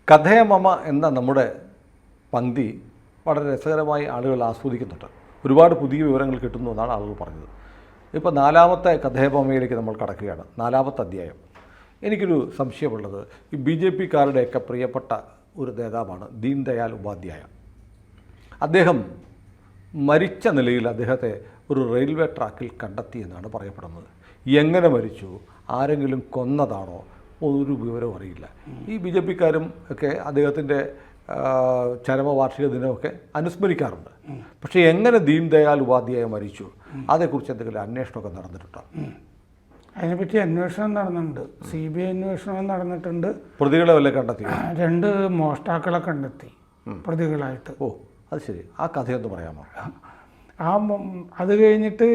കഥയമമ എന്ന നമ്മുടെ പങ്ക്തി വളരെ രസകരമായി ആളുകൾ ആസ്വദിക്കുന്നുണ്ട്. ഒരുപാട് പുതിയ വിവരങ്ങൾ കിട്ടുന്നു എന്നാണ് ആളുകൾ പറഞ്ഞത്. ഇപ്പോൾ 4ാമത്തെ കഥയമമയിലേക്ക് നമ്മൾ കടക്കുകയാണ്. 4ാമത്തെ അധ്യായം. എനിക്കൊരു സംശയമുള്ളത്, ഈ BJP-കാരുടെയൊക്കെ പ്രിയപ്പെട്ട ഒരു നേതാവാണ് ദീൻ ദയാൽ ഉപാധ്യായ. അദ്ദേഹം മരിച്ച നിലയിൽ അദ്ദേഹത്തെ ഒരു റെയിൽവേ ട്രാക്കിൽ കണ്ടെത്തിയെന്നാണ് പറയപ്പെടുന്നത്. എങ്ങനെ മരിച്ചു, ആരെങ്കിലും കൊന്നതാണോ, ഒരു വിവരവും അറിയില്ല. ഈ BJP-കാരും ഒക്കെ അദ്ദേഹത്തിൻ്റെ ചരമവാർഷിക ദിനമൊക്കെ അനുസ്മരിക്കാറുണ്ട്. പക്ഷേ എങ്ങനെ ദീൻ ദയാൽ ഉപാധ്യായ മരിച്ചു, അതേക്കുറിച്ച് എന്തെങ്കിലും അന്വേഷണമൊക്കെ നടന്നിട്ടുണ്ടോ? അതിനെപ്പറ്റി അന്വേഷണം നടന്നിട്ടുണ്ട്. CBI അന്വേഷണം നടന്നിട്ടുണ്ട്. പ്രതികളെ വല്ല കണ്ടെത്തി? 2 മോഷ്ടാക്കളെ കണ്ടെത്തി പ്രതികളായിട്ട്. ഓ, അത് ശരി. ആ കഥയൊന്ന് പറയാമോ? അത് കഴിഞ്ഞിട്ട്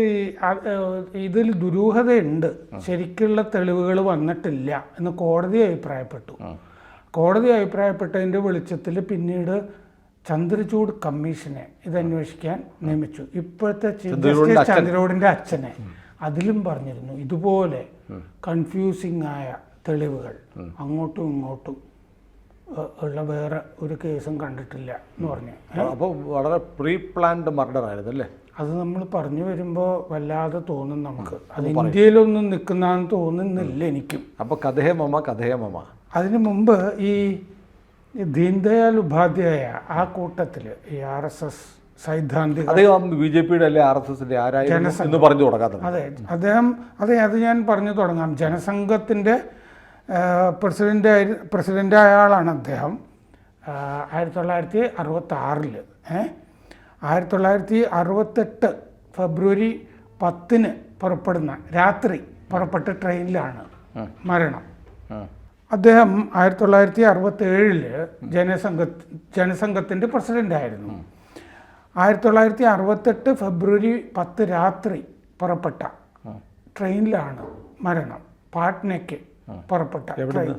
ഇതിൽ ദുരൂഹതയുണ്ട്, ശരിക്കുള്ള തെളിവുകൾ വന്നിട്ടില്ല എന്ന് കോടതി അഭിപ്രായപ്പെട്ടു. കോടതി അഭിപ്രായപ്പെട്ടതിൻ്റെ വെളിച്ചത്തിൽ പിന്നീട് ചന്ദ്രചൂഡ് കമ്മീഷനെ ഇത് അന്വേഷിക്കാൻ നിയമിച്ചു. ഇപ്പോഴത്തെ ചീഫ് ജസ്റ്റിസ് ചന്ദ്രചൂഡിൻ്റെ അച്ഛനെ അതിലും പറഞ്ഞിരുന്നു ഇതുപോലെ കൺഫ്യൂസിങ് ആയ തെളിവുകൾ അങ്ങോട്ടും ഇങ്ങോട്ടും ഉള്ള വേറെ ഒരു കേസും കണ്ടിട്ടില്ല എന്ന് പറഞ്ഞു. അപ്പോൾ വളരെ പ്രീ പ്ലാൻഡ് മർഡർ ആയിരുന്നല്ലേ? അത് നമ്മൾ പറഞ്ഞു വരുമ്പോൾ വല്ലാതെ തോന്നും നമുക്ക്. അത് ഇന്ത്യയിലൊന്നും നിൽക്കുന്നതെന്ന് തോന്നുന്നില്ല എനിക്കും. അപ്പോൾ കഥയമമ അതിനു മുമ്പ് ഈ ദീൻ ദയാൽ ഉപാധ്യായ ആ കൂട്ടത്തിൽ ഈ RSS സൈദ്ധാന്തിക, അദ്ദേഹം BJP-യുടെ അല്ലെ RSS-ന്റെ ആരായിരുന്നു പറഞ്ഞു തുടങ്ങാം? അതെ, അത് ഞാൻ പറഞ്ഞു തുടങ്ങാം. ജനസംഘത്തിൻ്റെ പ്രസിഡൻ്റായ ആളാണ് അദ്ദേഹം. 1966 1968 ഫെബ്രുവരി 10 പുറപ്പെടുന്ന രാത്രി പുറപ്പെട്ട ട്രെയിനിലാണ് മരണം. അദ്ദേഹം 1967 ജനസംഘത്തിൻ്റെ പ്രസിഡൻ്റായിരുന്നു. 1968 ഫെബ്രുവരി 10 രാത്രി പുറപ്പെട്ട ട്രെയിനിലാണ് മരണം. പാട്നയ്ക്ക് പുറപ്പെട്ട ട്രെയിൻ,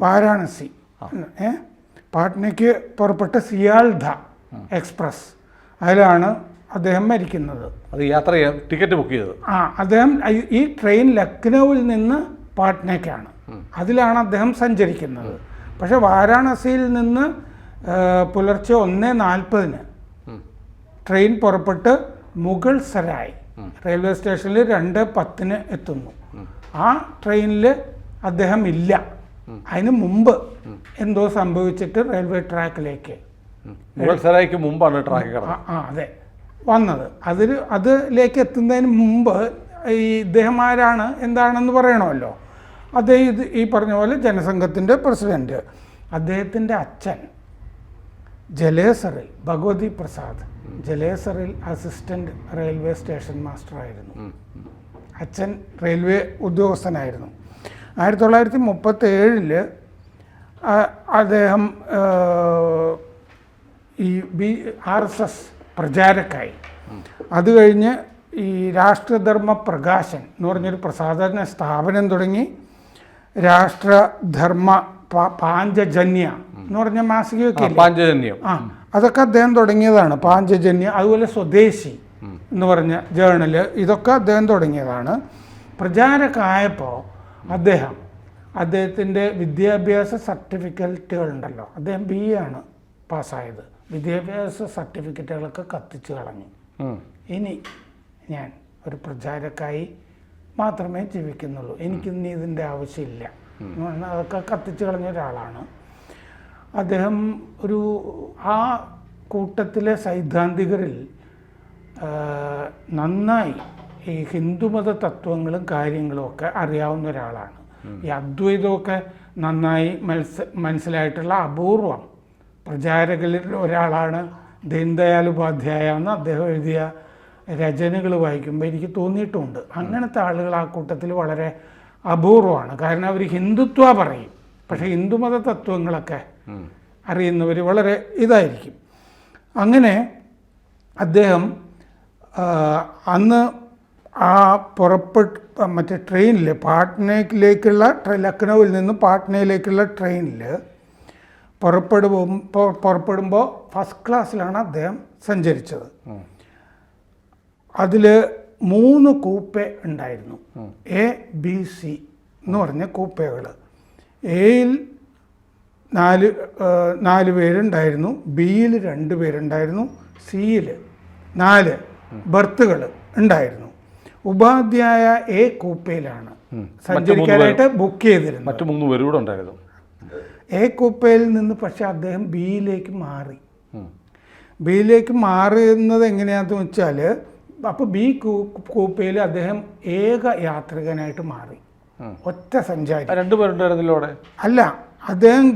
വാരാണസി. പാട്നയ്ക്ക് പുറപ്പെട്ട സിയാൽദ എക്സ്പ്രസ്, അതിലാണ് അദ്ദേഹം മരിക്കുന്നത്. അത് യാത്ര ചെയ്യാൻ ടിക്കറ്റ് ബുക്ക് ചെയ്തത്. അദ്ദേഹം ഈ ട്രെയിൻ ലക്നൌവിൽ നിന്ന് പാട്നയ്ക്കാണ്, അതിലാണ് അദ്ദേഹം സഞ്ചരിക്കുന്നത്. പക്ഷെ വാരാണസിയിൽ നിന്ന് പുലർച്ചെ 1:40 ട്രെയിൻ പുറപ്പെട്ട് മുഗൾ സരായ് റെയിൽവേ സ്റ്റേഷനിൽ 2:10 എത്തുന്നു. ആ ട്രെയിനിൽ അദ്ദേഹം ഇല്ല. അതിന് മുമ്പ് എന്തോ സംഭവിച്ചിട്ട് റെയിൽവേ ട്രാക്കിലേക്ക്, മുഗൾ സരായ്ക്ക് മുമ്പാണ് ട്രാക്ക് അതെ വന്നത്. അതിലേക്ക് എത്തുന്നതിന് മുമ്പ് ഈ ഇദ്ദേഹം ആരാണ് എന്താണെന്ന് പറയണമല്ലോ. അദ്ദേഹം ഈ പറഞ്ഞ പോലെ ജനസംഘത്തിൻ്റെ പ്രസിഡന്റ്. അദ്ദേഹത്തിൻ്റെ അച്ഛൻ ജലേസറിൽ, ഭഗവതി പ്രസാദ് ജലേസറിൽ അസിസ്റ്റന്റ് റെയിൽവേ സ്റ്റേഷൻ മാസ്റ്റർ ആയിരുന്നു. അച്ഛൻ റെയിൽവേ ഉദ്യോഗസ്ഥനായിരുന്നു. 1937 അദ്ദേഹം ഈ RSS പ്രചാരക്കായി. അത് കഴിഞ്ഞ് ഈ രാഷ്ട്രധർമ്മ പ്രകാശൻ എന്ന് പറഞ്ഞൊരു പ്രസാധന സ്ഥാപനം തുടങ്ങി. രാഷ്ട്രധർമ്മ പാഞ്ചജന്യ എന്ന് പറഞ്ഞ മാസികയൊക്കെ അതൊക്കെ അദ്ദേഹം തുടങ്ങിയതാണ്. പാഞ്ചജന്യ, അതുപോലെ സ്വദേശി എന്ന് പറഞ്ഞ ജേണല്, ഇതൊക്കെ അദ്ദേഹം തുടങ്ങിയതാണ്. പ്രചാരക്കായപ്പോൾ അദ്ദേഹത്തിൻ്റെ വിദ്യാഭ്യാസ സർട്ടിഫിക്കറ്റുകളുണ്ടല്ലോ, അദ്ദേഹം BA ആണ് പാസ്സായത്. വിദ്യാഭ്യാസ സർട്ടിഫിക്കറ്റുകളൊക്കെ കത്തിച്ച് കളഞ്ഞു. ഇനി ഞാൻ ഒരു പ്രചാരക്കായി മാത്രമേ ജീവിക്കുന്നുള്ളൂ, എനിക്കിനി ഇതിൻ്റെ ആവശ്യമില്ല എന്ന് പറഞ്ഞാൽ അതൊക്കെ കത്തിച്ച് കളഞ്ഞ ഒരാളാണ് അദ്ദേഹം. ആ കൂട്ടത്തിലെ സൈദ്ധാന്തികരിൽ നന്നായി ഈ ഹിന്ദുമത തത്വങ്ങളും കാര്യങ്ങളും ഒക്കെ അറിയാവുന്ന ഒരാളാണ്. ഈ അദ്വൈതമൊക്കെ നന്നായി മനസ്സിലായിട്ടുള്ള അപൂർവം പ്രചാരകരിൽ ഒരാളാണ് ദീൻ ദയാൽ ഉപാധ്യായ എന്ന് അദ്ദേഹം എഴുതിയ രചനകൾ വായിക്കുമ്പോൾ എനിക്ക് തോന്നിയിട്ടുമുണ്ട്. അങ്ങനത്തെ ആളുകൾ ആ കൂട്ടത്തിൽ വളരെ അപൂർവമാണ്. കാരണം അവർ ഹിന്ദുത്വ പറയും, പക്ഷേ ഹിന്ദുമത തത്വങ്ങളൊക്കെ അറിയുന്നവർ വളരെ ഇതായിരിക്കും. അങ്ങനെ അദ്ദേഹം അന്ന് ആ മറ്റേ ട്രെയിനിൽ പാട്നയിലേക്കുള്ള ലക്നൌവിൽ നിന്ന് പാട്നയിലേക്കുള്ള ട്രെയിനിൽ പുറപ്പെടുമ്പോൾ ഫസ്റ്റ് ക്ലാസ്സിലാണ് അദ്ദേഹം സഞ്ചരിച്ചത്. അതിൽ 3 കൂപ്പെ ഉണ്ടായിരുന്നു, A, B, C എന്ന് പറഞ്ഞ കൂപ്പകൾ. എയിൽ നാല് പേരുണ്ടായിരുന്നു, ബിയിൽ 2 പേരുണ്ടായിരുന്നു, സിയിൽ 4 ബർത്തുകൾ ഉണ്ടായിരുന്നു. ഉപാധ്യായ എ കൂപ്പയിലാണ് സഞ്ചരിക്കാനായിട്ട് ബുക്ക് ചെയ്തിരുന്നത്. മറ്റു 3 പേരും കൂടെ ഉണ്ടായിരുന്നു. എ കൂപ്പയിൽ നിന്ന് പക്ഷെ അദ്ദേഹം ബിയിലേക്ക് മാറി. ബിയിലേക്ക് മാറുന്നത് എങ്ങനെയാണെന്ന് വെച്ചാൽ, അപ്പോൾ ബി കൂപ്പയിൽ അദ്ദേഹം ഏക യാത്രികനായിട്ട് മാറി, ഒറ്റ സഞ്ചാരി. 2 പേരുണ്ടായിരുന്നല്ലോ അവിടെ. അല്ല, അദ്ദേഹം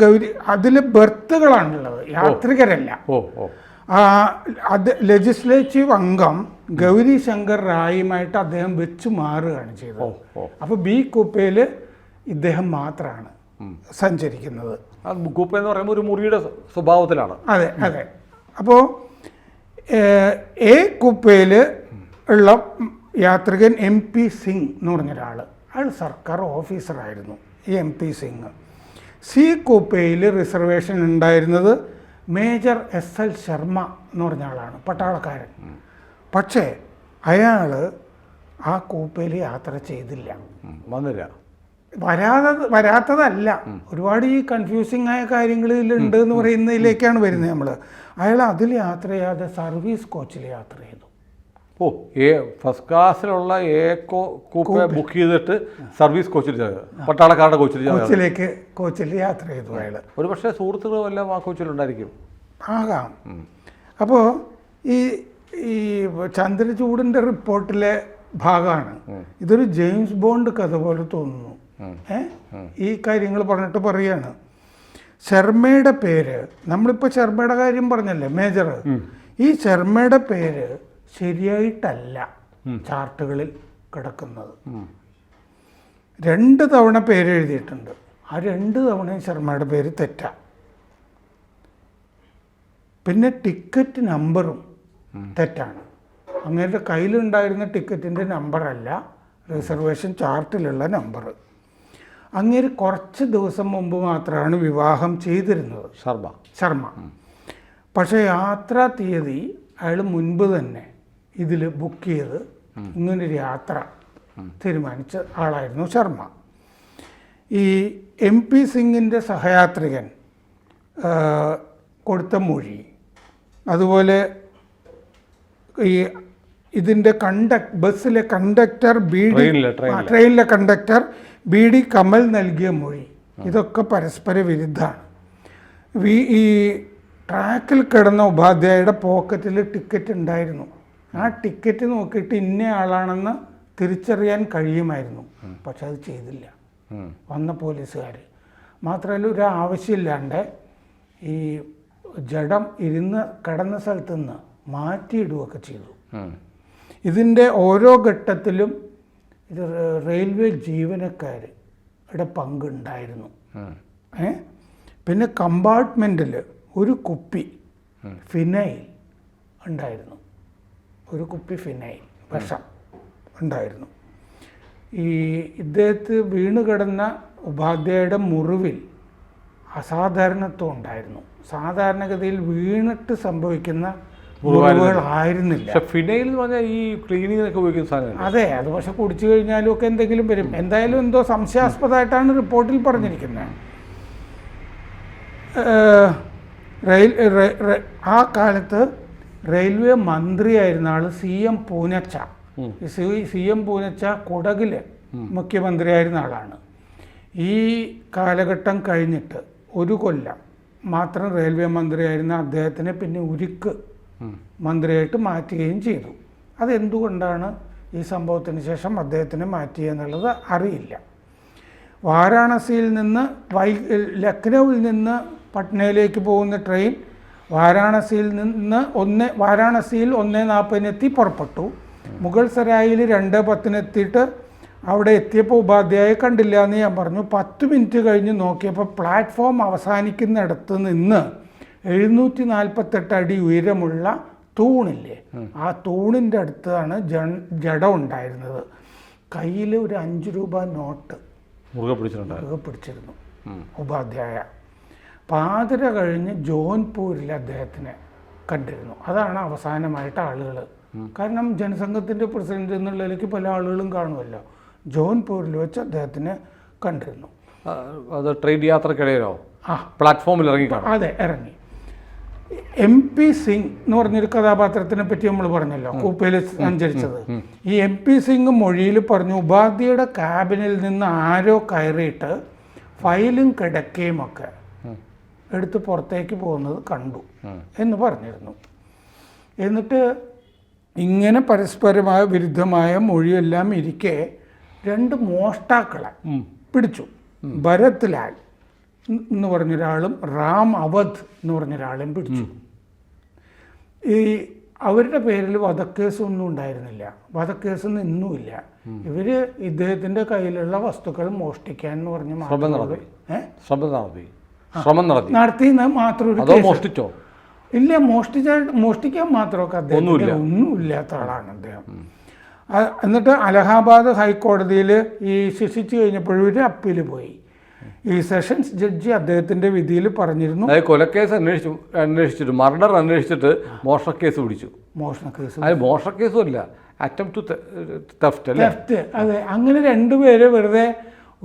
അതിൽ ബർത്തുകളാണുള്ളത്, യാത്രികരല്ല. അത് ലെജിസ്ലേറ്റീവ് അംഗം ഗൗരി ശങ്കർ റായിയുമായിട്ട് അദ്ദേഹം വെച്ച് മാറുകയാണ് ചെയ്തത്. അപ്പോൾ ബി കൂപ്പയിൽ ഇദ്ദേഹം മാത്രമാണ് സഞ്ചരിക്കുന്നത്. കൂപ്പ എന്ന് പറയുമ്പോൾ ഒരു മുറിയുടെ സ്വഭാവത്തിലാണ്. അതെ അതെ. അപ്പോൾ എ കൂപ്പയിൽ ഉള്ള യാത്രികൻ MP സിംഗ് എന്ന് പറഞ്ഞൊരാൾ, അയാൾ സർക്കാർ ഓഫീസറായിരുന്നു ഈ MP സിംഗ്. സി കൂപ്പയിൽ റിസർവേഷൻ ഉണ്ടായിരുന്നത് മേജർ SL ശർമ്മ എന്ന് പറഞ്ഞ ആളാണ്, പട്ടാളക്കാരൻ. പക്ഷേ അയാൾ ആ കൂപ്പയിൽ യാത്ര ചെയ്തില്ല, വരാത്തതല്ല, ഒരുപാട് ഈ കൺഫ്യൂസിങ് ആയ കാര്യങ്ങളിലുണ്ട് എന്ന് പറയുന്നതിലേക്കാണ് വരുന്നത് നമ്മൾ. അയാൾ അതിൽ യാത്ര ചെയ്യാതെ സർവീസ് കോച്ചിൽ യാത്ര ചെയ്തു. ഫസ്റ്റ് ക്ലാസ്സിലുള്ള കൂപ്പ ബുക്ക് ചെയ്തിട്ട് സർവീസ് കോച്ചിൽ, പട്ടാളക്കാരുടെ കോച്ചിൽ യാത്ര ചെയ്തു അയാൾ. ഒരു പക്ഷേ സുഹൃത്തുക്കളും എല്ലാം ആ കോച്ചിലുണ്ടായിരിക്കും, ആകാം. അപ്പോൾ ഈ ചന്ദ്രചൂഡിൻ്റെ റിപ്പോർട്ടിലെ ഭാഗമാണ്. ഇതൊരു ജെയിംസ് ബോണ്ട് കഥ പോലെ തോന്നുന്നു. ഈ കാര്യങ്ങൾ പറഞ്ഞിട്ട് പറയാണ്, ശർമ്മയുടെ പേര്, നമ്മളിപ്പോൾ ശർമ്മയുടെ കാര്യം പറഞ്ഞല്ലേ മേജർ, ഈ ശർമ്മയുടെ പേര് ശരിയായിട്ടല്ല ചാർട്ടുകളിൽ കിടക്കുന്നത്. 2 തവണ പേര് എഴുതിയിട്ടുണ്ട്, ആ 2 തവണയും ശർമ്മയുടെ പേര് തെറ്റാ. പിന്നെ ടിക്കറ്റ് നമ്പറും തെറ്റാണ്. അങ്ങേരുടെ കയ്യിലുണ്ടായിരുന്ന ടിക്കറ്റിൻ്റെ നമ്പറല്ല റിസർവേഷൻ ചാർട്ടിലുള്ള നമ്പർ. അങ്ങേര് കുറച്ച് ദിവസം മുമ്പ് മാത്രമാണ് വിവാഹം ചെയ്തിരുന്നത്, ശർമ്മ. പക്ഷേ യാത്രാ തീയതി അയാൾ മുൻപ് തന്നെ ഇതിൽ ബുക്ക് ചെയ്ത് ഇങ്ങനൊരു യാത്ര തീരുമാനിച്ച ആളായിരുന്നു ശർമ്മ. ഈ MP സിംഗിൻ്റെ സഹയാത്രികൻ കൊടുത്ത മൊഴി, അതുപോലെ ഈ ഇതിൻ്റെ ബസ്സിലെ കണ്ടക്ടർ ട്രെയിനിലെ കണ്ടക്ടർ BD കമൽ നൽകിയ മൊഴി, ഇതൊക്കെ പരസ്പര വിരുദ്ധമാണ്. ഈ ട്രാക്കിൽ കിടന്ന ഉപാധ്യായയുടെ പോക്കറ്റിൽ ടിക്കറ്റ് ഉണ്ടായിരുന്നു. ആ ടിക്കറ്റ് നോക്കിയിട്ട് ഇന്ന ആളാണെന്ന് തിരിച്ചറിയാൻ കഴിയുമായിരുന്നു, പക്ഷെ അത് ചെയ്തില്ല വന്ന പോലീസുകാർ. മാത്രമല്ല, ഒരു ആവശ്യമില്ലാണ്ട് ഈ ജഡം കിടന്ന സ്ഥലത്ത് നിന്ന് മാറ്റിയിടുകയൊക്കെ ചെയ്തു. ഇതിൻ്റെ ഓരോ ഘട്ടത്തിലും ഇത് റെയിൽവേ ജീവനക്കാരുടെ പങ്കുണ്ടായിരുന്നു. പിന്നെ കമ്പാർട്ട്മെൻറ്റിൽ ഒരു കുപ്പി ഫിനൈൽ ഉണ്ടായിരുന്നു, ഒരു കുപ്പി ഫിനൈൽ വിഷം ഉണ്ടായിരുന്നു. ഇദ്ദേഹത്ത് വീണ് കിടന്ന ഉപാധ്യായയുടെ മുറിവിൽ അസാധാരണത്വം ഉണ്ടായിരുന്നു. സാധാരണഗതിയിൽ വീണിട്ട് സംഭവിക്കുന്ന മുറിവുകളായിരുന്നില്ല. ഫിനൈൽ എന്ന് പറഞ്ഞാൽ ഈ ക്ലീനിങ്ങിനൊക്കെ ഉപയോഗിക്കുന്ന സാധനം. അതെ, അത് പക്ഷെ കുടിച്ചു കഴിഞ്ഞാലും ഒക്കെ എന്തെങ്കിലും വരും. എന്തായാലും എന്തോ സംശയാസ്പദമായിട്ടാണ് റിപ്പോർട്ടിൽ പറഞ്ഞിരിക്കുന്നത്. ആ കാലത്ത് റെയിൽവേ മന്ത്രിയായിരുന്ന ആൾ CM പൂനച്ച. CM പൂനച്ച കുടകിലെ മുഖ്യമന്ത്രിയായിരുന്ന ആളാണ്. ഈ കാലഘട്ടം കഴിഞ്ഞിട്ട് 1 കൊല്ലം മാത്രം റെയിൽവേ മന്ത്രിയായിരുന്ന അദ്ദേഹത്തിനെ പിന്നെ ഉരുക്ക് മന്ത്രിയായിട്ട് മാറ്റുകയും ചെയ്തു. അതെന്തുകൊണ്ടാണ് ഈ സംഭവത്തിന് ശേഷം അദ്ദേഹത്തിനെ മാറ്റിയെന്നുള്ളത് അറിയില്ല. വാരാണസിയിൽ നിന്ന് ലക്നൌവിൽ നിന്ന് പട്നയിലേക്ക് പോകുന്ന ട്രെയിൻ വാരാണസിയിൽ 1:40 പുറപ്പെട്ടു. മുഗൾ സരായിൽ 2:10 എത്തിയിട്ട് അവിടെ എത്തിയപ്പോൾ ഉപാധ്യായെ കണ്ടില്ല എന്ന് ഞാൻ പറഞ്ഞു. 10 മിനിറ്റ് കഴിഞ്ഞ് നോക്കിയപ്പോൾ പ്ലാറ്റ്ഫോം അവസാനിക്കുന്നിടത്ത് നിന്ന് 748 അടി ഉയരമുള്ള തൂണില്ലേ, ആ തൂണിൻ്റെ അടുത്താണ് ജഡം ഉണ്ടായിരുന്നത്. കയ്യിൽ ഒരു 5 രൂപ നോട്ട് മുറുകെ പിടിച്ചിരുന്നു ഉപാധ്യായ. പാതിര കഴിഞ്ഞ് ജോൺപൂരിൽ അദ്ദേഹത്തിനെ കണ്ടിരുന്നു. അതാണ് അവസാനമായിട്ട് ആളുകൾ, കാരണം ജനസംഘത്തിൻ്റെ പ്രസിഡന്റ് എന്നുള്ളതിലേക്ക് പല ആളുകളും കാണുമല്ലോ, ജോൺപൂരിൽ വെച്ച് അദ്ദേഹത്തിനെ കണ്ടിരുന്നു. അത് ട്രെയിൻ യാത്രക്കിടയിലോ? പ്ലാറ്റ്ഫോമിൽ ഇറങ്ങി കാണും. അതെ, ഇറങ്ങി. MP സിംഗ് എന്ന് പറഞ്ഞൊരു കഥാപാത്രത്തിനെ പറ്റി നമ്മൾ പറഞ്ഞല്ലോ, കൂപ്പയിൽ സഞ്ചരിച്ചത്. ഈ MP സിംഗ് മൊഴിയിൽ പറഞ്ഞു, ഉപാധ്യയുടെ ക്യാബിനിൽ നിന്ന് ആരോ കയറിയിട്ട് ഫയലും കിടക്കയും ഒക്കെ എടുത്ത് പുറത്തേക്ക് പോകുന്നത് കണ്ടു എന്ന് പറഞ്ഞിരുന്നു. എന്നിട്ട് ഇങ്ങനെ പരസ്പരമായ വിരുദ്ധമായ മൊഴിയെല്ലാം ഇരിക്കെ 2 മോഷ്ടാക്കളെ പിടിച്ചു. ഭരത് ലാൽ എന്ന് പറഞ്ഞൊരാളും റാം അവധ് എന്ന് പറഞ്ഞൊരാളെയും പിടിച്ചു. ഈ അവരുടെ പേരിൽ വധക്കേസൊന്നും ഉണ്ടായിരുന്നില്ല, വധക്കേസൊന്നും ഇന്നുമില്ല. ഇവർ ഇദ്ദേഹത്തിൻ്റെ കയ്യിലുള്ള വസ്തുക്കൾ മോഷ്ടിക്കാൻ എന്ന് പറഞ്ഞ് നടത്തിയെന്ന് മാത്രം ഒരു മോഷ്ടിച്ചോ? ഇല്ല, മോഷ്ടിക്കാൻ മാത്രമൊക്കെ അദ്ദേഹത്തിന് ഒന്നുമില്ലാത്ത ആളാണ് അദ്ദേഹം. എന്നിട്ട് അലഹാബാദ് ഹൈക്കോടതിയിൽ ഈ ശിക്ഷിച്ചു കഴിഞ്ഞപ്പോഴും ഒരു അപ്പീൽ പോയി. ഈ സെഷൻസ് ജഡ്ജി അദ്ദേഹത്തിൻ്റെ വിധിയിൽ പറഞ്ഞിരുന്നു, കൊലക്കേസ് അന്വേഷിച്ചിട്ട് മർഡർ അന്വേഷിച്ചിട്ട് മോഷണക്കേസ് പിടിച്ചു. മോഷണക്കേസും അല്ല, അറ്റംപ്റ്റ് തെഫ്റ്റ് അല്ലേ? തെഫ്റ്റ്, അതെ. അങ്ങനെ 2 പേര് വെറുതെ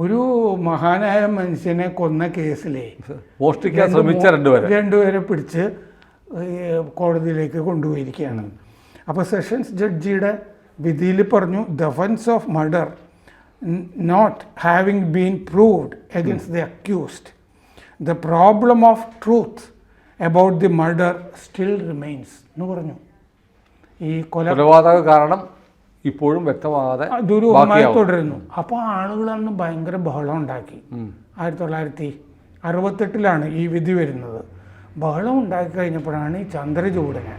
ഒരു മഹാനായ മനുഷ്യനെ കൊന്ന കേസിലെ മോഷ്ടിക്കാൻ ശ്രമിച്ച 2 പേരെ പിടിച്ച് കോടതിയിലേക്ക് കൊണ്ടുപോയിരിക്കുകയാണ്. അപ്പോൾ സെഷൻസ് ജഡ്ജിയുടെ വിധിയിൽ പറഞ്ഞു, the offence of murder not having been proved against the accused, the problem of truth about the murder still remains എന്ന് പറഞ്ഞു. ഈ കൊലപാതക കാരണം ഇപ്പോഴും വ്യക്തമാകാതെ ദുരൂഹമായി തുടരുന്നു. അപ്പോൾ ആളുകൾ അന്ന് ഭയങ്കര ബഹളം ഉണ്ടാക്കി. 1968 ഈ വിധി വരുന്നത്. ബഹളം ഉണ്ടാക്കി കഴിഞ്ഞപ്പോഴാണ് ഈ ചന്ദ്രചൂഡിനെ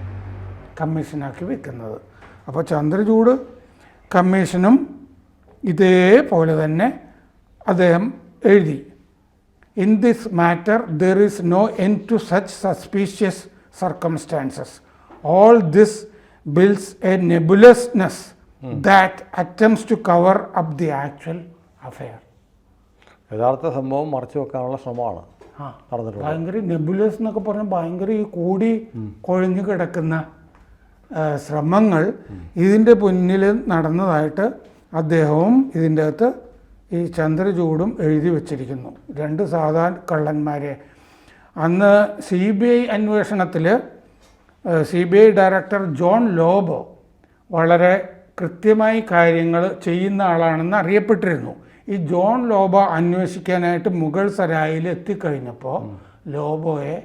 കമ്മീഷനാക്കി വെക്കുന്നത്. അപ്പോൾ ചന്ദ്രചൂഡ് കമ്മീഷനും ഇതേപോലെ തന്നെ അദ്ദേഹം എഴുതി, in this matter there is no end to such suspicious circumstances. All this builds a nebulousness that attempts to cover up the actual affair. യഥാർത്ഥ സംഭവം മറച്ചു വെക്കാനുള്ള ശ്രമമാണ് നടന്നിട്ടുള്ളത്. ഭയങ്കര നെബുലസ് എന്നൊക്കെ പറഞ്ഞാൽ ഭയങ്കര ഈ കൂടി കൊഴിഞ്ഞു കിടക്കുന്ന ശ്രമങ്ങൾ ഇതിൻ്റെ മുന്നിൽ നടന്നതായിട്ട് അദ്ദേഹവും ഇതിൻ്റെ അകത്ത് ഈ ചന്ദ്രചൂഡും എഴുതി വച്ചിരിക്കുന്നു. 2 സാധാരണ കള്ളന്മാരെ. അന്ന് CBI അന്വേഷണത്തിൽ CBI ഡയറക്ടർ ജോൺ ലോബോ വളരെ കൃത്യമായി കാര്യങ്ങൾ ചെയ്യുന്ന ആളാണെന്ന് അറിയപ്പെട്ടിരുന്നു. ഈ ജോൺ ലോബോ അന്വേഷിക്കാനായിട്ട് മുഗൾ സരായിൽ എത്തിക്കഴിഞ്ഞപ്പോൾ ലോബോയെ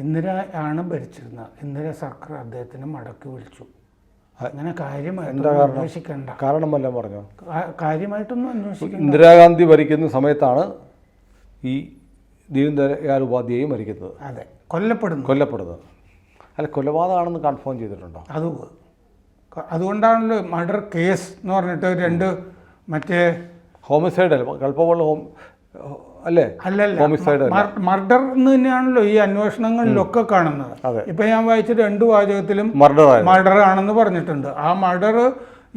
ഇന്ദിര ആണ് ഭരിച്ചിരുന്നത്. ഇന്ദിര സർക്കാർ അദ്ദേഹത്തിന് മടക്കി വിളിച്ചു. അങ്ങനെ കാര്യമായിട്ടൊന്നും അന്വേഷിക്കണ്ട. കാരണമല്ല പറഞ്ഞു, കാര്യമായിട്ടൊന്നും അന്വേഷിക്കണ്ട. ഇന്ദിരാഗാന്ധി ഭരിക്കുന്ന സമയത്താണ് ഈ ദീനദയാൽ ഉപാധ്യായും മരിക്കുന്നത്. അതെ, കൊല്ലപ്പെടുന്നത്. അല്ല, കൊലപാതകമാണെന്ന് കൺഫേം ചെയ്തിട്ടുണ്ടോ? അതുകൊണ്ടാണല്ലോ മർഡർ കേസ് എന്ന് പറഞ്ഞിട്ട് 2 മറ്റേ ഹോമിസൈഡ് അല്ല, കൾപ്പബിൾ അല്ലേ? അല്ലല്ല, മർഡർ എന്ന് തന്നെയാണല്ലോ ഈ അന്വേഷണങ്ങളിലൊക്കെ കാണുന്നത്. ഇപ്പൊ ഞാൻ വായിച്ച 2 വാചകത്തിലും മർഡർ ആണെന്ന് പറഞ്ഞിട്ടുണ്ട്. ആ മർഡർ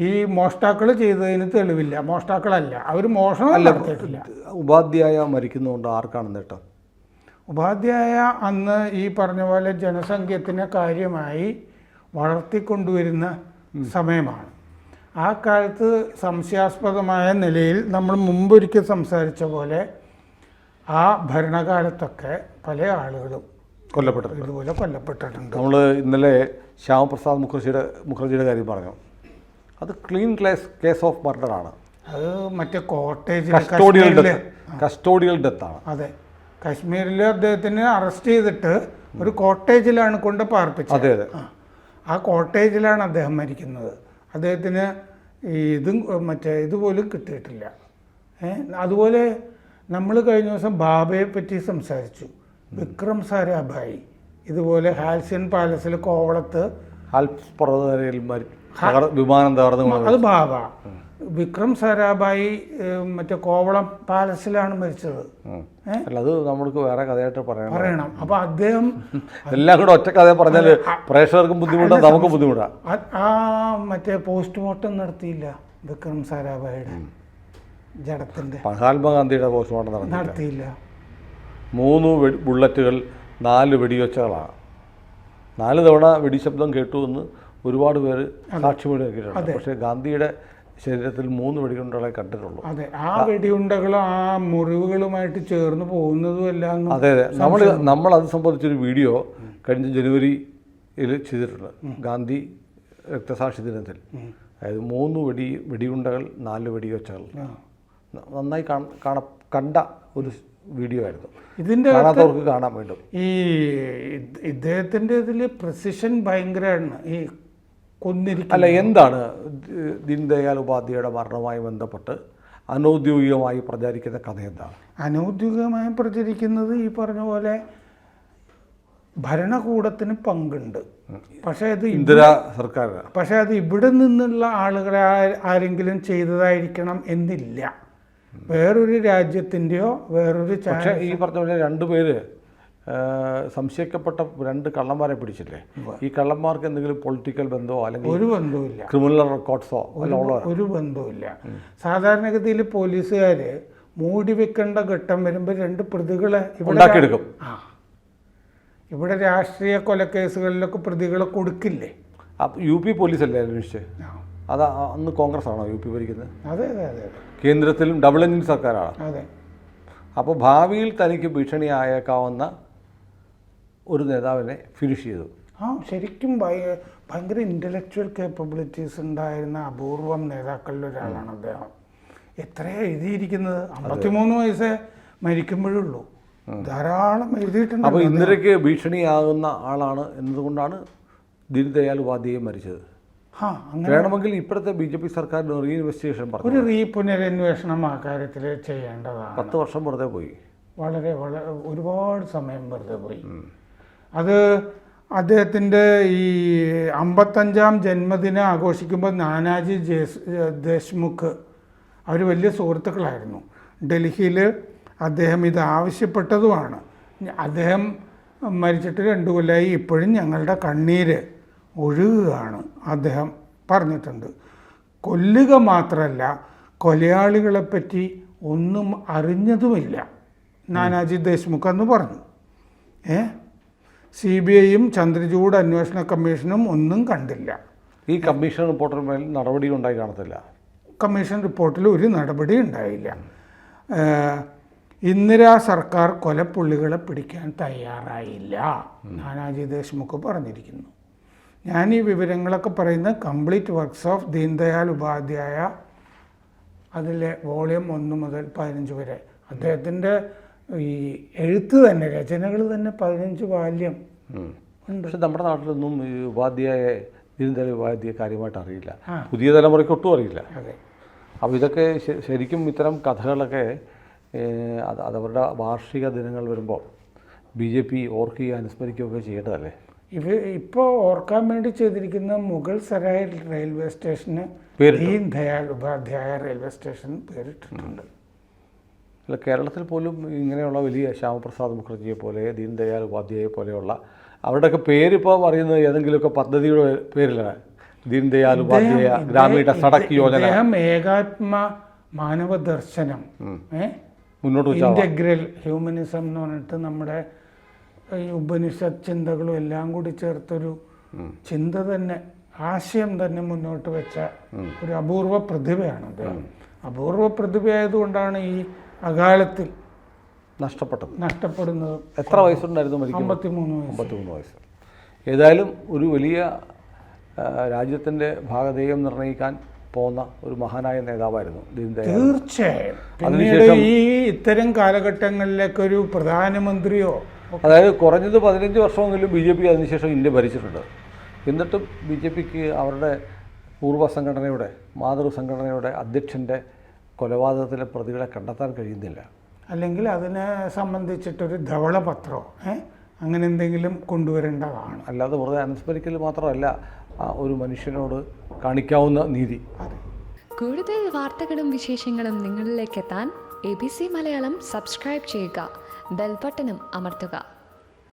ഈ മോഷ്ടാക്കൾ ചെയ്തതിന് തെളിവില്ല. മോഷ്ടാക്കളല്ല, അവർ മോഷണം നടത്തിയിട്ടില്ല. ഉപാധ്യായ മരിക്കുന്നതുകൊണ്ട് ആർക്കാണ് നേട്ടം? ഉപാധ്യായ അന്ന് ഈ പറഞ്ഞ പോലെ ജനസംഖ്യത്തിനെ കാര്യമായി വളർത്തിക്കൊണ്ടുവരുന്ന സമയമാണ്. ആ കാലത്ത് സംശയാസ്പദമായ നിലയിൽ നമ്മൾ മുമ്പൊരിക്കൽ സംസാരിച്ച പോലെ ആ ഭരണകാലത്തൊക്കെ പല ആളുകളും ഇതുപോലെ കൊല്ലപ്പെട്ടിട്ടുണ്ട്. നമ്മൾ ഇന്നലെ ശ്യാമപ്രസാദ് മുഖർജിയുടെ കാര്യം പറഞ്ഞു. അത് ക്ലീൻ കേസ് ഓഫ് മർഡർ ആണ്. അത് മറ്റേ കോട്ടേജ് കസ്റ്റോഡിയൽ ഡെത്ത് ആണ്. അതെ, കാശ്മീരിൽ അദ്ദേഹത്തിന് അറസ്റ്റ് ചെയ്തിട്ട് ഒരു കോട്ടേജിലാണ് കൊണ്ട് പാർപ്പിച്ചത്. അതെ അതെ, ആ കോട്ടേജിലാണ് അദ്ദേഹം മരിക്കുന്നത്. അദ്ദേഹത്തിന് മറ്റേ ഇതുപോലും കിട്ടിയിട്ടില്ല. അതുപോലെ നമ്മൾ കഴിഞ്ഞ ദിവസം ബാബയെ പറ്റി സംസാരിച്ചു. വിക്രം സാരാഭായി ഇതുപോലെ ഹാൽസിയൻ പാലസിൽ കോവളത്ത് വിമാനം തകർന്നു. അത് ബാബ. വിക്രം സാരാഭായി മറ്റേ കോവളം പാലസിലാണ് മരിച്ചത്. അത് നമ്മൾക്ക് വേറെ കഥയായിട്ട് പറയണം. അപ്പൊ അദ്ദേഹം എല്ലാം കൂടെ ഒറ്റ കഥ പറഞ്ഞാൽ പ്രേക്ഷകർക്കും ബുദ്ധിമുട്ടാണ്, നമുക്ക് ബുദ്ധിമുട്ടാണ്. ആ മറ്റേ പോസ്റ്റ്മോർട്ടം നടത്തിയില്ല വിക്രം സാരാഭായിയുടെ ജഡത്തിന്റെ. മഹാത്മാഗാന്ധിയുടെ പോസ്റ്റ്മോർട്ടം നടത്തിയില്ല. 3 ബുള്ളറ്റുകൾ 4 വെടിവെച്ചകളാണ്. 4 തവണ വെടിശബ്ദം കേട്ടു എന്ന് ഒരുപാട് പേര് സാക്ഷ്യം കേട്ടിട്ടുണ്ട്. പക്ഷേ ഗാന്ധിയുടെ ശരീരത്തിൽ 3 വെടിയുണ്ടകളെ കണ്ടിട്ടുള്ളൂ. അതെ, ആ വെടിയുണ്ടകളും ആ മുറിവുകളുമായിട്ട് ചേർന്ന് പോകുന്നതുമല്ല. അതെ അതെ, നമ്മൾ അത് സംബന്ധിച്ചൊരു വീഡിയോ കഴിഞ്ഞ ജനുവരിയിൽ ചെയ്തിട്ടുണ്ട്, ഗാന്ധി രക്തസാക്ഷി ദിനത്തിൽ. അതായത് 3 വെടിയുണ്ടകൾ 4 വെടിവെച്ചകൾ നന്നായി കണ്ട ഒരു വീഡിയോ ആയിരുന്നു. ഇതിൻ്റെ കാണാത്തവർക്ക് കാണാൻ വേണ്ടും. ഈ ഇദ്ദേഹത്തിൻ്റെ ഇതിൽ പ്രിസിഷൻ ഭയങ്കരമാണ്. ഈ കൊന്നിരിക്കും അല്ല, എന്താണ് ദീൻദയാൽ ഉപാധ്യായയുടെ മരണവുമായി ബന്ധപ്പെട്ട് അനൗദ്യോഗികമായി പ്രചരിക്കുന്ന കഥ എന്താണ്? അനൗദ്യോഗികമായി പ്രചരിക്കുന്നത് ഈ പറഞ്ഞ പോലെ ഭരണകൂടത്തിന് പങ്കുണ്ട്. പക്ഷേ അത് ഇന്ദിരാ സർക്കാർ, പക്ഷേ അത് ഇവിടെ നിന്നുള്ള ആളുകളെ ആരെങ്കിലും ചെയ്തതായിരിക്കണം എന്നില്ല. വേറൊരു രാജ്യത്തിൻ്റെയോ വേറൊരു പക്ഷേ ഈ പറഞ്ഞ പോലെ 2 പേര് സംശയിക്കപ്പെട്ട 2 കള്ളന്മാരെ പിടിച്ചില്ലേ? ഈ കള്ളന്മാർക്ക് എന്തെങ്കിലും പൊളിറ്റിക്കൽ ബന്ധമോ അല്ലെങ്കിൽ ഒരു ബന്ധവുമില്ല, ക്രിമിനൽ റെക്കോർഡ്സോ ഒരു ബന്ധവുമില്ല. സാധാരണഗതിയിൽ പോലീസുകാർ മൂടി വെക്കേണ്ട ഘട്ടം വരുമ്പോൾ 2 പ്രതികളെ ഉണ്ടാക്കിയെടുക്കും. ഇവിടെ രാഷ്ട്രീയ കൊലക്കേസുകളിലൊക്കെ പ്രതികളെ കൊടുക്കില്ലേ? UP പോലീസല്ലേ അന്വേഷിച്ച്? അത് അന്ന് കോൺഗ്രസ് ആണോ UP ഭരിക്കുന്നത്? അതെ അതെ അതെ, കേന്ദ്രത്തിലും ഡബിൾ എഞ്ചിൻ സർക്കാരാണ്. അതെ. അപ്പോൾ ഭാവിയിൽ തനിക്ക് ഭീഷണിയായേക്കാവുന്ന ഒരു നേതാവിനെ ഫിനിഷ് ചെയ്തു. ശരിക്കും ഭയങ്കര ഇൻ്റലക്ച്വൽ കേപ്പബിലിറ്റീസ് ഉണ്ടായിരുന്ന അപൂർവം നേതാക്കളിൽ ഒരാളാണ് അദ്ദേഹം. എത്രയാണ് എഴുതിയിരിക്കുന്നത്! 53 വയസ്സേ മരിക്കുമ്പോഴുള്ളൂ. ധാരാളം എഴുതിയിട്ടുണ്ട്. അപ്പോൾ ഇന്ദിരയ്ക്ക് ഭീഷണിയാകുന്ന ആളാണ് എന്നതുകൊണ്ടാണ് ദീൻദയാൽ ഉപാധ്യായ മരിച്ചത്. വേണമെങ്കിൽ ഇപ്പോഴത്തെ BJP സർക്കാരിന് റീഇൻവെസ്റ്റിഗേഷൻ പറഞ്ഞു, ഒരു പുനരന്വേഷണം ആ കാര്യത്തിൽ ചെയ്യേണ്ടതാണ്. 10 വർഷം വെറുതെ പോയി, വളരെ ഒരുപാട് സമയം വെറുതെ പോയി. അത് അദ്ദേഹത്തിൻ്റെ ഈ 55ാം ജന്മദിനം ആഘോഷിക്കുമ്പോൾ നാനാജി ദേശ്മുഖ് അവർ വലിയ സുഹൃത്തുക്കളായിരുന്നു. ഡൽഹിയിൽ അദ്ദേഹം ഇത് ആവശ്യപ്പെട്ടതുമാണ്. അദ്ദേഹം മരിച്ചിട്ട് 2 കൊല്ലമായി, ഇപ്പോഴും ഞങ്ങളുടെ കണ്ണീര് ഒഴുകുകയാണ് അദ്ദേഹം പറഞ്ഞിട്ടുണ്ട്. കൊല്ലുക മാത്രമല്ല, കൊലയാളികളെപ്പറ്റി ഒന്നും അറിഞ്ഞതുമില്ല നാനാജി ദേശ്മുഖ് എന്ന് പറഞ്ഞു. CBIയും ചന്ദ്രചൂഡ് അന്വേഷണ കമ്മീഷനും ഒന്നും കണ്ടില്ല. ഈ കമ്മീഷൻ റിപ്പോർട്ടിന് മേൽ നടപടി ഉണ്ടായി കാണത്തില്ല. കമ്മീഷൻ റിപ്പോർട്ടിൽ ഒരു നടപടി ഉണ്ടായില്ല. ഇന്ദിരാ സർക്കാർ കൊലപ്പുള്ളികളെ പിടിക്കാൻ തയ്യാറായില്ല, നാനാജി ദേശ്മുഖ് പറഞ്ഞിരിക്കുന്നു. ഞാൻ ഈ വിവരങ്ങളൊക്കെ പറയുന്നത് complete works of Deendayal Upadhyay അതിലെ വോളിയം 1 മുതൽ 15 വരെ. അദ്ദേഹത്തിൻ്റെ ഈ എഴുത്ത് തന്നെ, രചനകൾ തന്നെ 15 വാല്യം ഉണ്ട്. പക്ഷെ നമ്മുടെ നാട്ടിലൊന്നും ഈ ദീൻദയാൽ ഉപാധ്യായ കാര്യമായിട്ട് അറിയില്ല, പുതിയ തലമുറയ്ക്ക് ഒട്ടും അറിയില്ല. അതെ. അപ്പോൾ ഇതൊക്കെ ശരിക്കും ഇത്തരം കഥകളൊക്കെ അതവരുടെ വാർഷിക ദിനങ്ങൾ വരുമ്പോൾ BJP ഓർക്കുകയും അനുസ്മരിക്കുകയൊക്കെ ചെയ്യേണ്ടതല്ലേ? ഇപ്പോൾ ഓർക്കാൻ വേണ്ടി ചെയ്തിരിക്കുന്ന മുഗൾ സരായ് റെയിൽവേ സ്റ്റേഷന് ദീൻദയാൽ ഉപാധ്യായ റെയിൽവേ സ്റ്റേഷൻ പേരിട്ടിട്ടുണ്ട്. അല്ല, കേരളത്തിൽ പോലും ഇങ്ങനെയുള്ള വലിയ ശ്യാമപ്രസാദ് മുഖർജിയെ പോലെ ദീൻദയാൽ ഉപാധ്യായെ പോലെയുള്ള അവരുടെയൊക്കെ പേരിപ്പോൾ പറയുന്നത് ഏതെങ്കിലുമൊക്കെ പദ്ധതിയുടെ പേരിലാണ്. ദീൻദയാൽ ഉപാധ്യായ ഗ്രാമീണ സടക്ക് യോജന, ഏകാത്മ മാനവ ദർശനം, മുന്നോട്ട് ഇൻ്റഗ്രൽ ഹ്യൂമനിസം എന്ന് പറഞ്ഞിട്ട് നമ്മുടെ ഈ ഉപനിഷത്ത് ചിന്തകളും എല്ലാം കൂടി ചേർത്തൊരു ചിന്ത തന്നെ, ആശയം തന്നെ മുന്നോട്ട് വെച്ച ഒരു അപൂർവ പ്രതിഭയാണ് അദ്ദേഹം. അപൂർവ പ്രതിഭയായതുകൊണ്ടാണ് ഈ അകാലത്തിൽ നഷ്ടപ്പെടുന്നത്. എത്ര വയസ്സുണ്ടായിരുന്നു? 53 വയസ്സ്. ഏതായാലും ഒരു വലിയ രാജ്യത്തിൻ്റെ ഭാഗധേയം നിർണ്ണയിക്കാൻ പോകുന്ന ഒരു മഹാനായ നേതാവായിരുന്നു ദീൻദയാൽ. തീർച്ചയായും. പിന്നീട് ഈ ഇത്തരം കാലഘട്ടങ്ങളിലേക്കൊരു പ്രധാനമന്ത്രിയോ, അതായത് കുറഞ്ഞത് 15 വർഷമെങ്കിലും BJP അതിനുശേഷം ഇന്ത്യ ഭരിച്ചിട്ടുണ്ട്. എന്നിട്ടും BJPക്ക് അവരുടെ പൂർവ്വ സംഘടനയുടെ, മാതൃസംഘടനയുടെ അധ്യക്ഷൻ്റെ കൊലപാതകത്തിലെ പ്രതികളെ കണ്ടെത്താൻ കഴിയുന്നില്ല. അല്ലെങ്കിൽ അതിനെ സംബന്ധിച്ചിട്ടൊരു ധവളപത്രമോ അങ്ങനെ എന്തെങ്കിലും കൊണ്ടുവരേണ്ടതാണ്. അല്ലാതെ വെറുതെ അനുസ്മരിക്കൽ മാത്രമല്ല ഒരു മനുഷ്യനോട് കാണിക്കാവുന്ന നീതി. കൂടുതൽ വാർത്തകളും വിശേഷങ്ങളും നിങ്ങളിലേക്ക് എത്താൻ ABC മലയാളം സബ്സ്ക്രൈബ് ചെയ്യുക, ബെൽ ബട്ടണും അമർത്തുക.